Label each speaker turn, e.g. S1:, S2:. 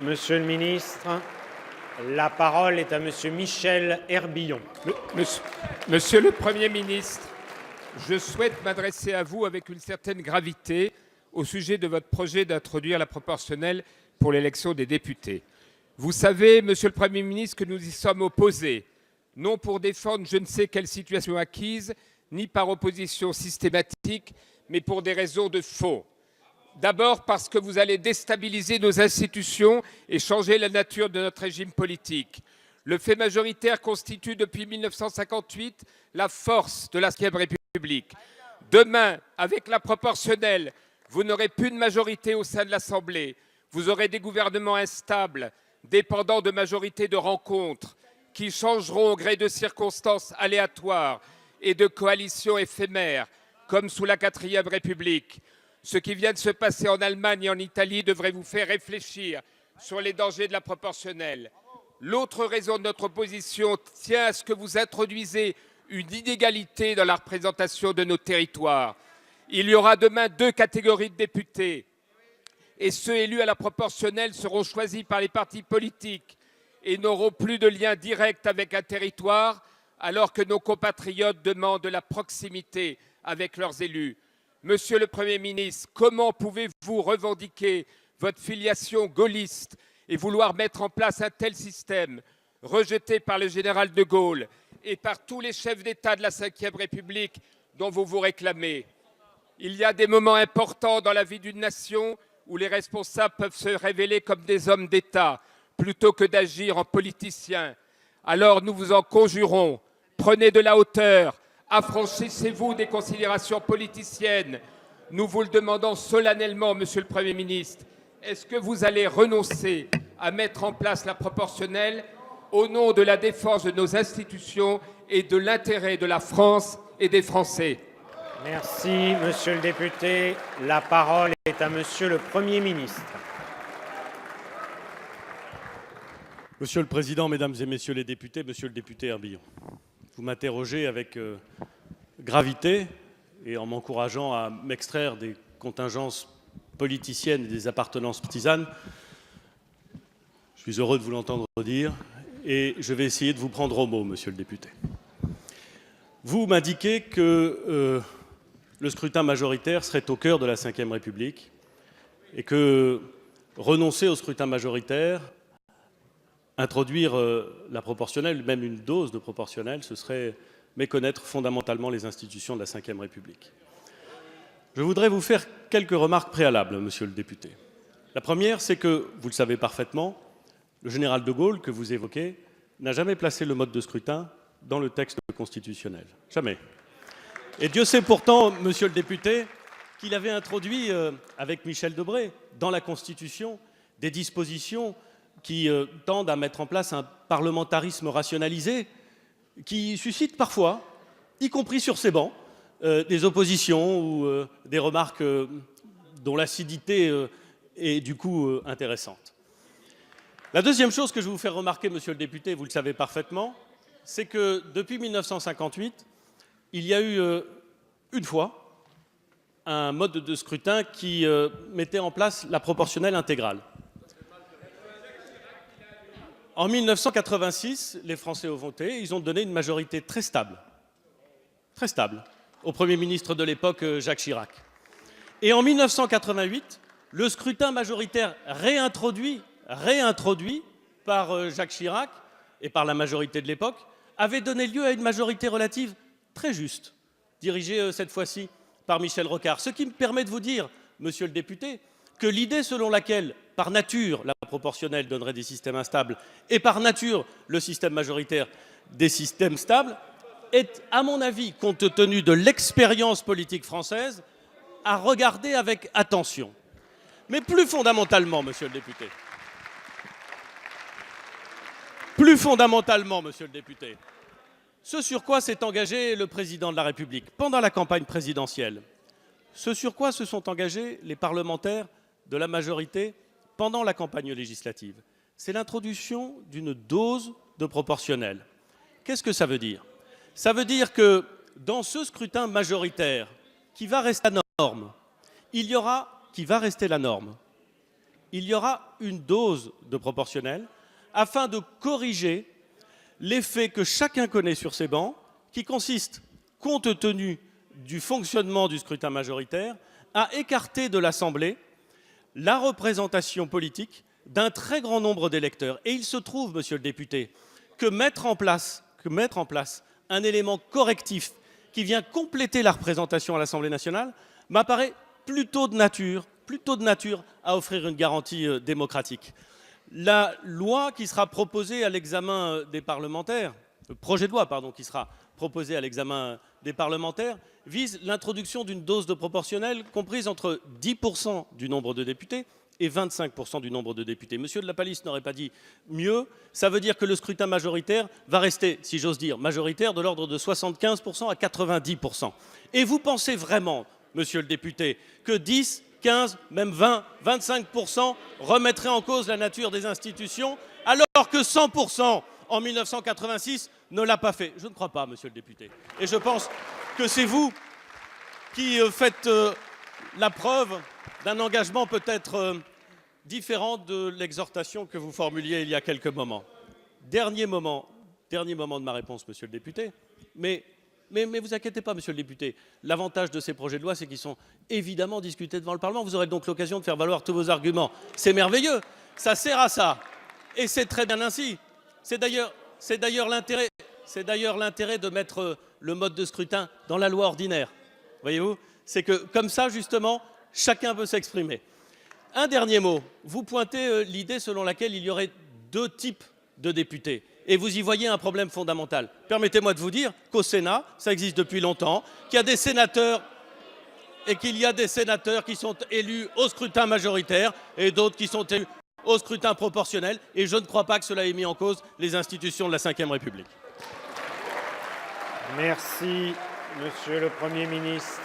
S1: Monsieur le ministre, la parole est à Monsieur Michel Herbillon.
S2: Monsieur le Premier ministre, je souhaite m'adresser à vous avec une certaine gravité au sujet de votre projet d'introduire la proportionnelle pour l'élection des députés. Vous savez, Monsieur le Premier ministre, que nous y sommes opposés, non pour défendre je ne sais quelle situation acquise, ni par opposition systématique, mais pour des raisons de fond. D'abord parce que vous allez déstabiliser nos institutions et changer la nature de notre régime politique. Le fait majoritaire constitue depuis 1958 la force de la Ve République. Demain, avec la proportionnelle, vous n'aurez plus de majorité au sein de l'Assemblée. Vous aurez des gouvernements instables, dépendants de majorités de rencontres, qui changeront au gré de circonstances aléatoires et de coalitions éphémères, comme sous la Quatrième République. Ce qui vient de se passer en Allemagne et en Italie devrait vous faire réfléchir sur les dangers de la proportionnelle. L'autre raison de notre opposition tient à ce que vous introduisez une inégalité dans la représentation de nos territoires. Il y aura demain 2 catégories de députés et ceux élus à la proportionnelle seront choisis par les partis politiques et n'auront plus de lien direct avec un territoire, alors que nos compatriotes demandent de la proximité avec leurs élus. Monsieur le Premier ministre, comment pouvez-vous revendiquer votre filiation gaulliste et vouloir mettre en place un tel système, rejeté par le général de Gaulle et par tous les chefs d'État de la Ve République dont vous vous réclamez? Il y a des moments importants dans la vie d'une nation où les responsables peuvent se révéler comme des hommes d'État plutôt que d'agir en politiciens. Alors nous vous en conjurons, prenez de la hauteur, affranchissez-vous des considérations politiciennes. Nous vous le demandons solennellement, Monsieur le Premier ministre. Est-ce que vous allez renoncer à mettre en place la proportionnelle au nom de la défense de nos institutions et de l'intérêt de la France et des Français?
S1: Merci, Monsieur le député. La parole est à Monsieur le Premier ministre.
S3: Monsieur le Président, Mesdames et Messieurs les députés, Monsieur le député Herbillon, vous m'interrogez avec gravité et en m'encourageant à m'extraire des contingences politiciennes et des appartenances partisanes. Je suis heureux de vous l'entendre dire et je vais essayer de vous prendre au mot, Monsieur le député. Vous m'indiquez que le scrutin majoritaire serait au cœur de la Ve République et que renoncer au scrutin majoritaire, introduire la proportionnelle, même une dose de proportionnelle, ce serait méconnaître fondamentalement les institutions de la Ve République. Je voudrais vous faire quelques remarques préalables, Monsieur le député. La première, c'est que, vous le savez parfaitement, le général de Gaulle, que vous évoquez, n'a jamais placé le mode de scrutin dans le texte constitutionnel. Jamais. Et Dieu sait pourtant, Monsieur le député, qu'il avait introduit, avec Michel Debré, dans la Constitution, des dispositions qui tendent à mettre en place un parlementarisme rationalisé qui suscite parfois, y compris sur ces bancs, des oppositions ou des remarques dont l'acidité est du coup intéressante. La deuxième chose que je vais vous faire remarquer, Monsieur le député, vous le savez parfaitement, c'est que depuis 1958, il y a eu une fois un mode de scrutin qui mettait en place la proportionnelle intégrale. En 1986, les Français ont voté, ils ont donné une majorité très stable, au Premier ministre de l'époque, Jacques Chirac. Et en 1988, le scrutin majoritaire réintroduit par Jacques Chirac et par la majorité de l'époque avait donné lieu à une majorité relative très juste, dirigée cette fois-ci par Michel Rocard. Ce qui me permet de vous dire, Monsieur le député, que l'idée selon laquelle, par nature, la proportionnelle donnerait des systèmes instables et par nature, le système majoritaire des systèmes stables, est, à mon avis, compte tenu de l'expérience politique française, à regarder avec attention. Mais plus fondamentalement, Monsieur le député, ce sur quoi s'est engagé le Président de la République pendant la campagne présidentielle, ce sur quoi se sont engagés les parlementaires de la majorité pendant la campagne législative, c'est l'introduction d'une dose de proportionnelle. Qu'est-ce que ça veut dire? Ça veut dire que dans ce scrutin majoritaire qui va rester la norme, il y aura il y aura une dose de proportionnel afin de corriger l'effet que chacun connaît sur ces bancs, qui consiste, compte tenu du fonctionnement du scrutin majoritaire, à écarter de l'Assemblée la représentation politique d'un très grand nombre d'électeurs. Et il se trouve, monsieur le député, que mettre en place un élément correctif qui vient compléter la représentation à l'Assemblée nationale m'apparaît plutôt de nature à offrir une garantie démocratique. La loi qui sera proposée à l'examen des parlementaires, le projet de loi, pardon, qui sera proposé à l'examen des parlementaires, vise l'introduction d'une dose de proportionnelle comprise entre 10% du nombre de députés et 25% du nombre de députés. Monsieur de la Palisse n'aurait pas dit mieux. Ça veut dire que le scrutin majoritaire va rester, si j'ose dire, majoritaire de l'ordre de 75% à 90%. Et vous pensez vraiment, monsieur le député, que 10, 15, même 20, 25% remettraient en cause la nature des institutions, alors que 100% en 1986 ne l'a pas fait? Je ne crois pas, monsieur le député. Et je pense que c'est vous qui faites la preuve d'un engagement peut-être différent de l'exhortation que vous formuliez il y a quelques moments. Dernier moment de ma réponse, monsieur le député, mais vous inquiétez pas, monsieur le député, l'avantage de ces projets de loi, c'est qu'ils sont évidemment discutés devant le Parlement. Vous aurez donc l'occasion de faire valoir tous vos arguments. C'est merveilleux, ça sert à ça. Et c'est très bien ainsi. C'est d'ailleurs l'intérêt de mettre le mode de scrutin dans la loi ordinaire. Voyez-vous, c'est que comme ça, justement, chacun peut s'exprimer. Un dernier mot. Vous pointez l'idée selon laquelle il y aurait 2 types de députés. Et vous y voyez un problème fondamental. Permettez-moi de vous dire qu'au Sénat, ça existe depuis longtemps, qu'il y a des sénateurs qui sont élus au scrutin majoritaire et d'autres qui sont élus au scrutin proportionnel. Et je ne crois pas que cela ait mis en cause les institutions de la Ve République.
S1: Merci, monsieur le Premier ministre.